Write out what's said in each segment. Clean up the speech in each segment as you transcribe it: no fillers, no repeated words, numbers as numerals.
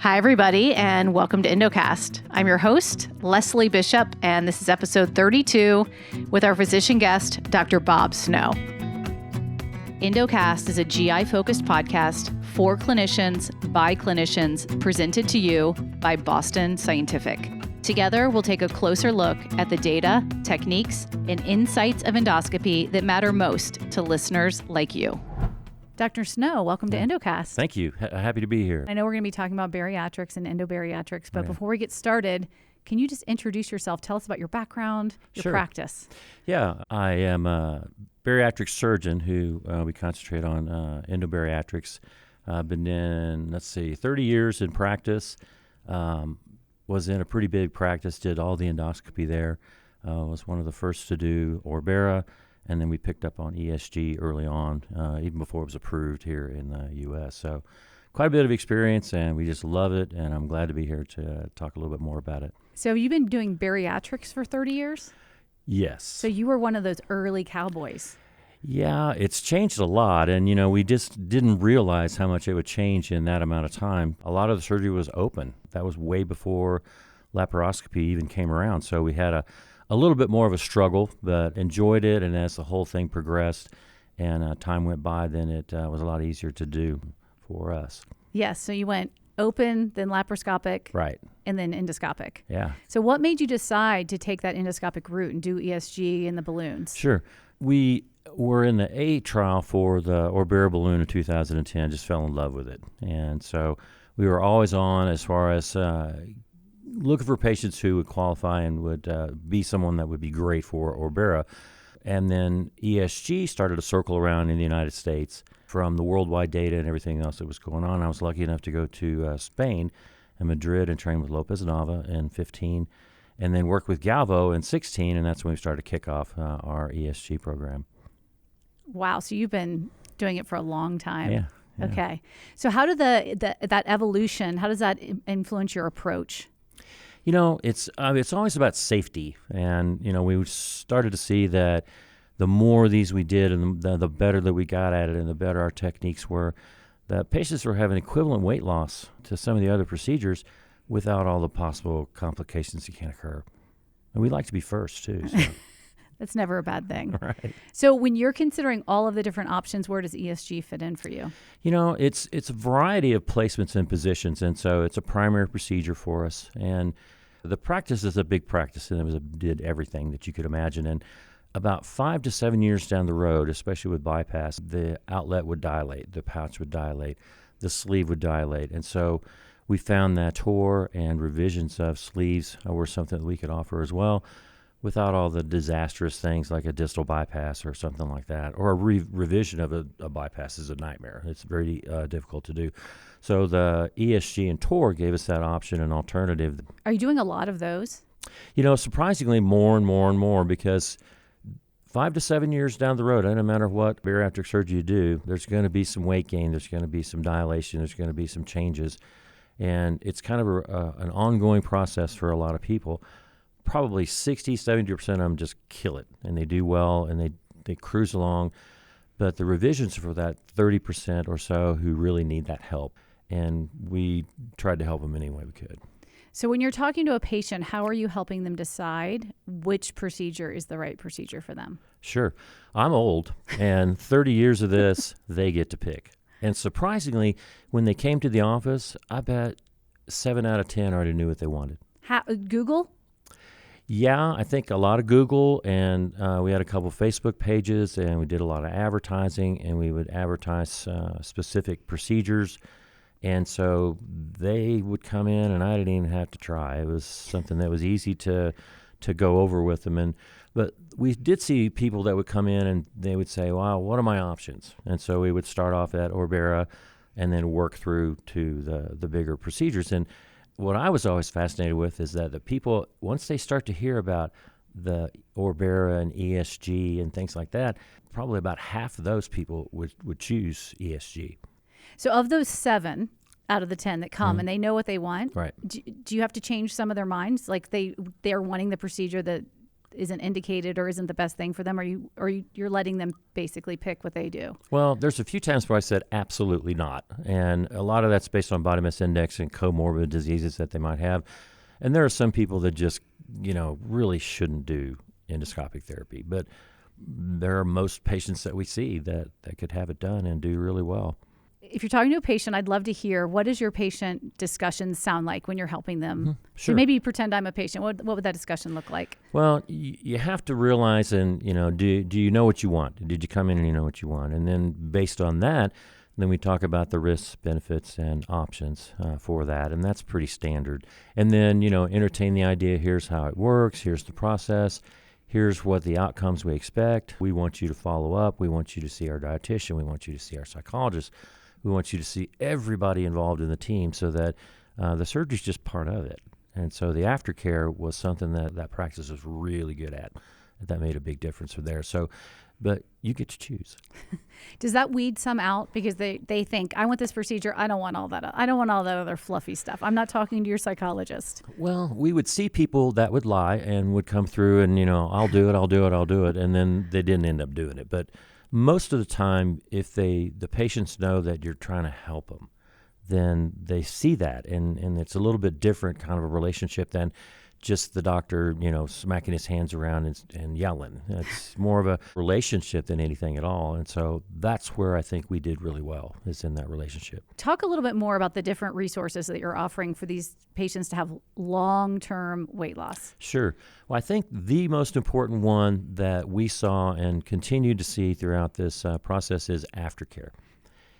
Hi, everybody, and welcome to EndoCast. I'm your host, Leslie Bishop, and this is episode 32 with our physician guest, Dr. Bob Snow. EndoCast is a GI-focused podcast for clinicians, by clinicians, presented to you by Boston Scientific. Together, we'll take a closer look at the data, techniques, and insights of endoscopy that matter most to listeners like you. Dr. Snow, welcome to EndoCast. Thank you. Happy to be here. I know we're going to be talking about bariatrics and endobariatrics, but before we get started, can you just introduce yourself? Tell us about your background, your practice. Yeah, I am a bariatric surgeon who we concentrate on endobariatrics. I've been in, 30 years in practice. Was in a pretty big practice, did all the endoscopy there. Was one of the first to do Orbera. And then we picked up on ESG early on, even before it was approved here in the U.S. So quite a bit of experience, and we just love it, and I'm glad to be here to talk a little bit more about it. So you've been doing bariatrics for 30 years? Yes. So you were one of those early cowboys. Yeah, it's changed a lot, and, we just didn't realize how much it would change in that amount of time. A lot of the surgery was open. That was way before laparoscopy even came around, so we had a little bit more of a struggle, but enjoyed it. And as the whole thing progressed and time went by, then it was a lot easier to do for us. Yes. So you went open, then laparoscopic, right, and then endoscopic. Yeah. So what made you decide to take that endoscopic route and do ESG and the balloons? Sure. We were in the A trial for the Orbera balloon in 2010, just fell in love with it. And so we were always on as far as looking for patients who would qualify and would be someone that would be great for Orbera. And then ESG started to circle around in the United States from the worldwide data and everything else that was going on. I was lucky enough to go to Spain and Madrid and train with Lopez Nava in 15, and then work with Galvo in 16, and that's when we started to kick off our ESG program. Wow, so you've been doing it for a long time. Yeah. Okay. So how did that evolution, how does that influence your approach? It's always about safety, and we started to see that the more of these we did, and the better that we got at it, and the better our techniques were, that patients were having equivalent weight loss to some of the other procedures without all the possible complications that can occur. And we like to be first too. So. That's never a bad thing. Right. So when you're considering all of the different options, where does ESG fit in for you? It's a variety of placements and positions, and so it's a primary procedure for us. And the practice is a big practice, and it did everything that you could imagine. And about 5 to 7 years down the road, especially with bypass, the outlet would dilate, the pouch would dilate, the sleeve would dilate. And so we found that TOR and revisions of sleeves were something that we could offer as well, without all the disastrous things like a distal bypass or something like that, or a revision of a bypass is a nightmare. It's very difficult to do. So the ESG and TOR gave us that option and alternative. Are you doing a lot of those? Surprisingly more and more and more, because 5 to 7 years down the road, no matter what bariatric surgery you do, there's going to be some weight gain, there's going to be some dilation, there's going to be some changes. And it's kind of an ongoing process for a lot of people. Probably 60, 70% of them just kill it, and they do well, and they cruise along. But the revisions for that 30% or so who really need that help, and we tried to help them any way we could. So when you're talking to a patient, how are you helping them decide which procedure is the right procedure for them? Sure. I'm old, and 30 years of this, they get to pick. And surprisingly, when they came to the office, I bet 7 out of 10 already knew what they wanted. Google? Yeah, I think a lot of Google, and we had a couple of Facebook pages, and we did a lot of advertising, and we would advertise specific procedures. And so they would come in, and I didn't even have to try. It was something that was easy to go over with them. But we did see people that would come in, and they would say, wow, what are my options? And so we would start off at Orbera and then work through to the bigger procedures. And what I was always fascinated with is that the people, once they start to hear about the Orbera and ESG and things like that, probably about half of those people would choose ESG. So of those 7 out of the 10 that come and they know what they want, right? Do you have to change some of their minds? Like they're wanting the procedure that isn't indicated or isn't the best thing for them? Or you're letting them basically pick what they do? Well, there's a few times where I said absolutely not. And a lot of that's based on body mass index and comorbid diseases that they might have. And there are some people that just, really shouldn't do endoscopic therapy. But there are most patients that we see that could have it done and do really well. If you're talking to a patient, I'd love to hear, what does your patient discussions sound like when you're helping them? Mm-hmm. Sure. So maybe you pretend I'm a patient. What would that discussion look like? Well, you have to realize, and do you know what you want? Did you come in and you know what you want? And then based on that, then we talk about the risks, benefits, and options for that, and that's pretty standard. And then entertain the idea. Here's how it works. Here's the process. Here's what the outcomes we expect. We want you to follow up. We want you to see our dietitian. We want you to see our psychologist. We want you to see everybody involved in the team so that the surgery is just part of it. And so the aftercare was something that practice was really good at. That made a big difference for there. So, but you get to choose. Does that weed some out? Because they think, I want this procedure. I don't want all that. I don't want all that other fluffy stuff. I'm not talking to your psychologist. Well, we would see people that would lie and would come through and, I'll do it. And then they didn't end up doing it. But most of the time, if the patients know that you're trying to help them, then they see that. And it's a little bit different kind of a relationship than just the doctor, smacking his hands around and yelling. It's more of a relationship than anything at all. And so that's where I think we did really well, is in that relationship. Talk a little bit more about the different resources that you're offering for these patients to have long-term weight loss. Sure. Well, I think the most important one that we saw and continue to see throughout this process is aftercare.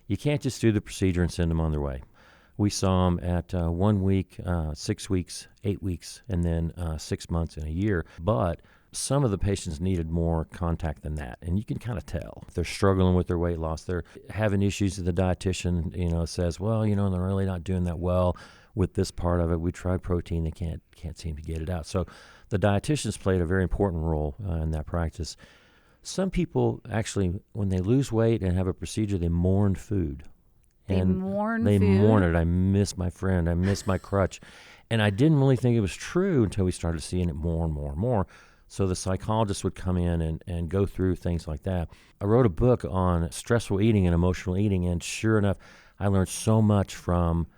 You can't just do the procedure and send them on their way. We saw them at 1 week, 6 weeks, 8 weeks, and then 6 months and a year. But some of the patients needed more contact than that. And you can kind of tell. They're struggling with their weight loss. They're having issues. The dietitian, says, well, they're really not doing that well with this part of it. We tried protein. They can't seem to get it out. So the dietitians played a very important role in that practice. Some people actually, when they lose weight and have a procedure, they mourn food. They mourn it. I miss my friend. I miss my crutch. And I didn't really think it was true until we started seeing it more and more and more. So the psychologist would come in and go through things like that. I wrote a book on stressful eating and emotional eating, and sure enough, I learned so much from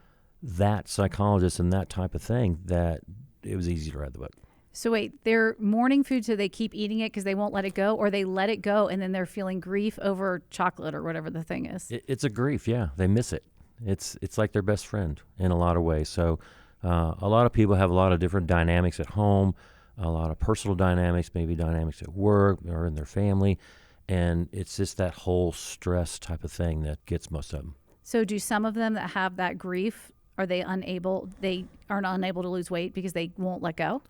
that psychologist and that type of thing that it was easy to write the book. So wait, they're mourning food so they keep eating it because they won't let it go, or they let it go and then they're feeling grief over chocolate or whatever the thing is? It's a grief, yeah. They miss it. It's like their best friend in a lot of ways. So a lot of people have a lot of different dynamics at home, a lot of personal dynamics, maybe dynamics at work or in their family, and it's just that whole stress type of thing that gets most of them. So do some of them that have that grief, they aren't unable to lose weight because they won't let go?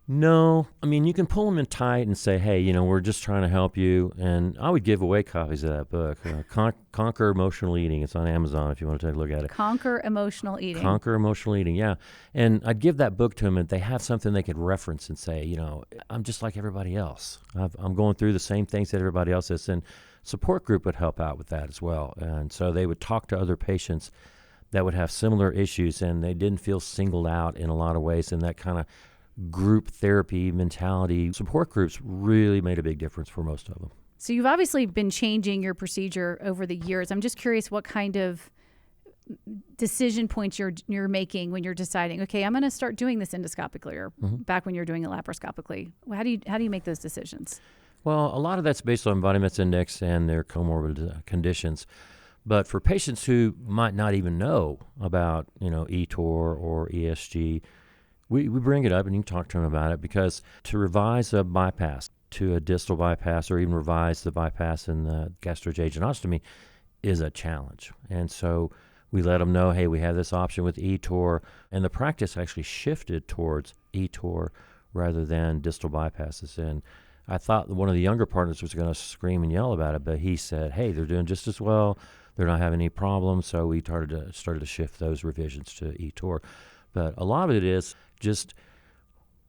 No. I mean, you can pull them in tight and say, hey, we're just trying to help you. And I would give away copies of that book, Conquer Emotional Eating. It's on Amazon if you want to take a look at it. Conquer Emotional Eating. Conquer Emotional Eating, yeah. And I'd give that book to them, and they have something they could reference and say, I'm just like everybody else. I'm going through the same things that everybody else is. And support group would help out with that as well. And so they would talk to other patients that would have similar issues, and they didn't feel singled out in a lot of ways. And that kind of group therapy mentality, support groups really made a big difference for most of them. So you've obviously been changing your procedure over the years. I'm just curious what kind of decision points you're making when you're deciding, okay, I'm going to start doing this endoscopically, or back when you're doing it laparoscopically. How do you make those decisions? Well, a lot of that's based on body mass index and their comorbid conditions. But for patients who might not even know about, eTOR or ESG, we bring it up and you can talk to them about it, because to revise a bypass to a distal bypass, or even revise the bypass in the gastrojejunostomy, is a challenge. And so we let them know, hey, we have this option with eTOR, and the practice actually shifted towards eTOR rather than distal bypasses. And I thought one of the younger partners was going to scream and yell about it, but he said, hey, they're doing just as well. They're not having any problems. So we started to shift those revisions to eTOR. But a lot of it is just,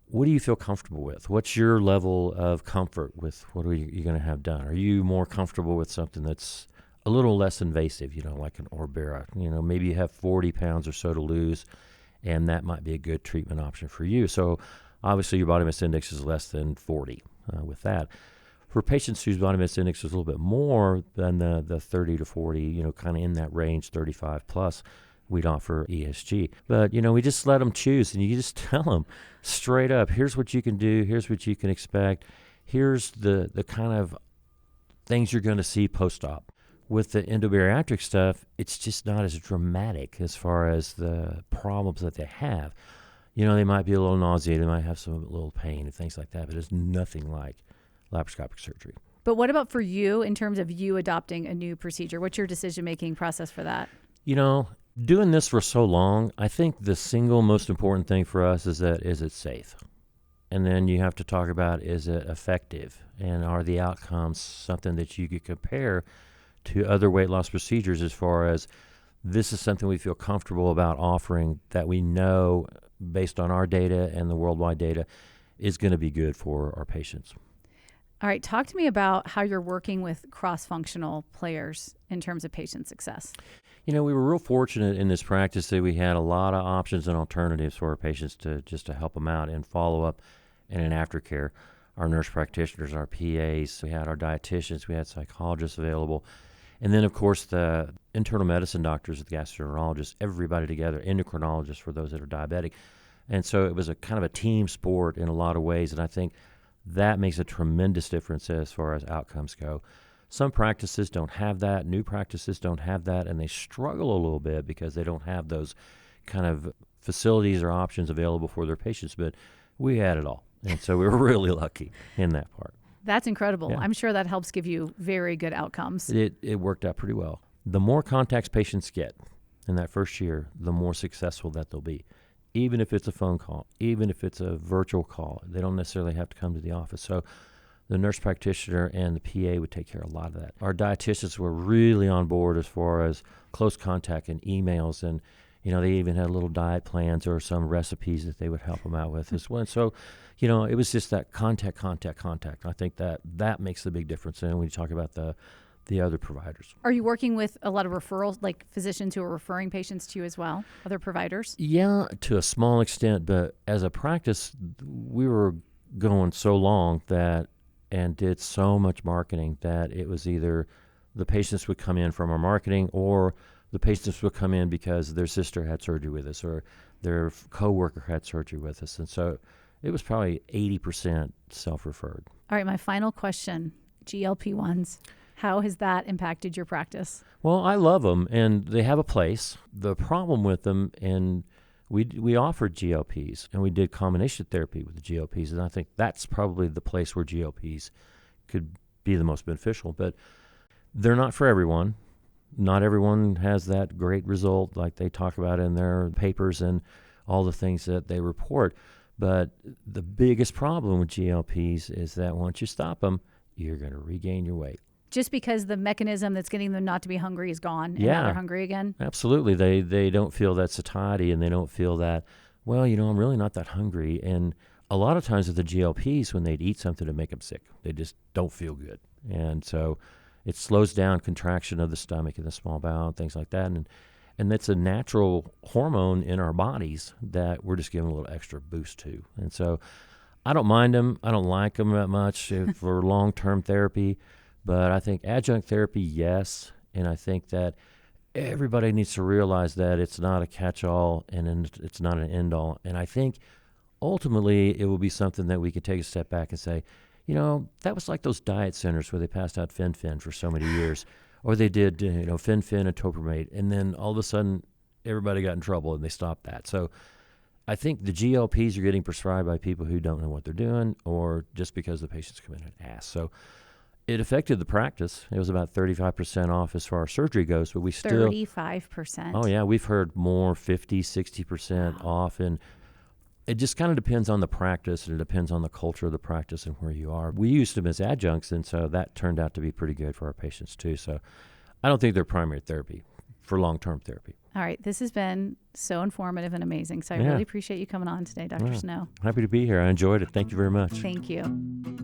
what do you feel comfortable with? What's your level of comfort with what are you going to have done? Are you more comfortable with something that's a little less invasive, like an Orbera? Maybe you have 40 pounds or so to lose, and that might be a good treatment option for you. So Obviously, your body mass index is less than 40 with that. For patients whose body mass index is a little bit more than the 30 to 40, kind of in that range, 35 plus, we'd offer ESG. But, we just let them choose, and you just tell them straight up, here's what you can do, here's what you can expect, here's the kind of things you're going to see post-op. With the endobariatric stuff, it's just not as dramatic as far as the problems that they have. They might be a little nauseated, they might have some little pain and things like that, but it's nothing like laparoscopic surgery. But what about for you in terms of you adopting a new procedure? What's your decision-making process for that? Doing this for so long, I think the single most important thing for us is it safe? And then you have to talk about, is it effective? And are the outcomes something that you could compare to other weight loss procedures, as far as this is something we feel comfortable about offering, that we know based on our data and the worldwide data is going to be good for our patients. All right, talk to me about how you're working with cross-functional players in terms of patient success. We were real fortunate in this practice that we had a lot of options and alternatives for our patients to help them out in follow-up and in aftercare. Our nurse practitioners, our PAs, we had our dietitians, we had psychologists available. And then, of course, the internal medicine doctors, the gastroenterologists, everybody together, endocrinologists for those that are diabetic. And so it was a kind of a team sport in a lot of ways, and I think that makes a tremendous difference as far as outcomes go. Some practices don't have that. New practices don't have that, and they struggle a little bit because they don't have those kind of facilities or options available for their patients. But we had it all, and so we were really lucky in that part. That's incredible. Yeah. I'm sure that helps give you very good outcomes. It worked out pretty well. The more contacts patients get in that first year, the more successful that they'll be. Even if it's a phone call, even if it's a virtual call, they don't necessarily have to come to the office. So the nurse practitioner and the PA would take care of a lot of that. Our dietitians were really on board as far as close contact and emails, and they even had little diet plans or some recipes that they would help them out with as well. So, it was just that contact. I think that makes the big difference. And when you talk about the other providers. Are you working with a lot of referrals, like physicians who are referring patients to you as well, other providers? Yeah, to a small extent, but as a practice, we were going so long and did so much marketing that it was either the patients would come in from our marketing, or the patients would come in because their sister had surgery with us or their coworker had surgery with us. And so it was probably 80% self-referred. All right, my final question, GLP-1s. How has that impacted your practice? Well, I love them, and they have a place. The problem with them, and we offered GLPs, and we did combination therapy with the GLPs, and I think that's probably the place where GLPs could be the most beneficial. But they're not for everyone. Not everyone has that great result like they talk about in their papers and all the things that they report. But the biggest problem with GLPs is that once you stop them, you're going to regain your weight. Just because the mechanism that's getting them not to be hungry is gone, and now they're hungry again? Absolutely. They don't feel that satiety, and they don't feel that, I'm really not that hungry. And a lot of times with the GLPs, when they'd eat something to make them sick, they just don't feel good. And so it slows down contraction of the stomach and the small bowel and things like that. And that's a natural hormone in our bodies that we're just giving a little extra boost to. And so I don't mind them. I don't like them that much for long-term therapy. But I think adjunct therapy, yes. And I think that everybody needs to realize that it's not a catch-all and it's not an end-all. And I think ultimately it will be something that we can take a step back and say, that was like those diet centers where they passed out fen-phen for so many years. Or they did, fen-phen and topramate. And then all of a sudden everybody got in trouble and they stopped that. So I think the GLPs are getting prescribed by people who don't know what they're doing, or just because the patients come in and ask. So it affected the practice. It was about 35% off as far as surgery goes, but we still... 35%? Oh, yeah. We've heard more, 50, 60% off. And it just kind of depends on the practice, and it depends on the culture of the practice and where you are. We used them as adjuncts, and so that turned out to be pretty good for our patients, too. So I don't think they're primary therapy for long-term therapy. All right. This has been so informative and amazing. So I really appreciate you coming on today, Dr. Snow. Happy to be here. I enjoyed it. Thank you very much. Thank you.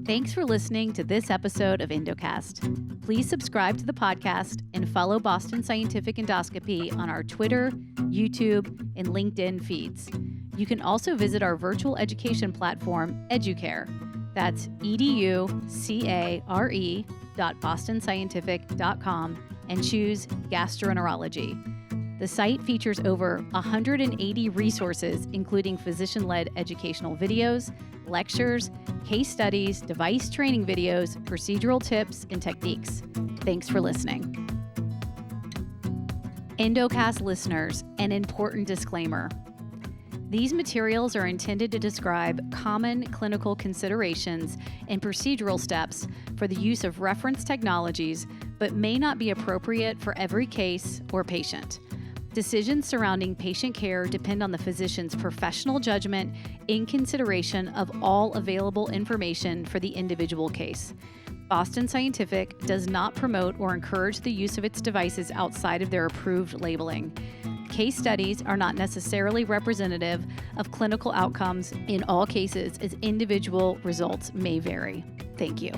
Thanks for listening to this episode of EndoCast. Please subscribe to the podcast and follow Boston Scientific Endoscopy on our Twitter, YouTube, and LinkedIn feeds. You can also visit our virtual education platform, EduCare. That's educare.bostonscientific.com and choose gastroenterology. The site features over 180 resources, including physician-led educational videos, lectures, case studies, device training videos, procedural tips, and techniques. Thanks for listening. EndoCast listeners, an important disclaimer. These materials are intended to describe common clinical considerations and procedural steps for the use of reference technologies, but may not be appropriate for every case or patient. Decisions surrounding patient care depend on the physician's professional judgment in consideration of all available information for the individual case. Boston Scientific does not promote or encourage the use of its devices outside of their approved labeling. Case studies are not necessarily representative of clinical outcomes in all cases, as individual results may vary. Thank you.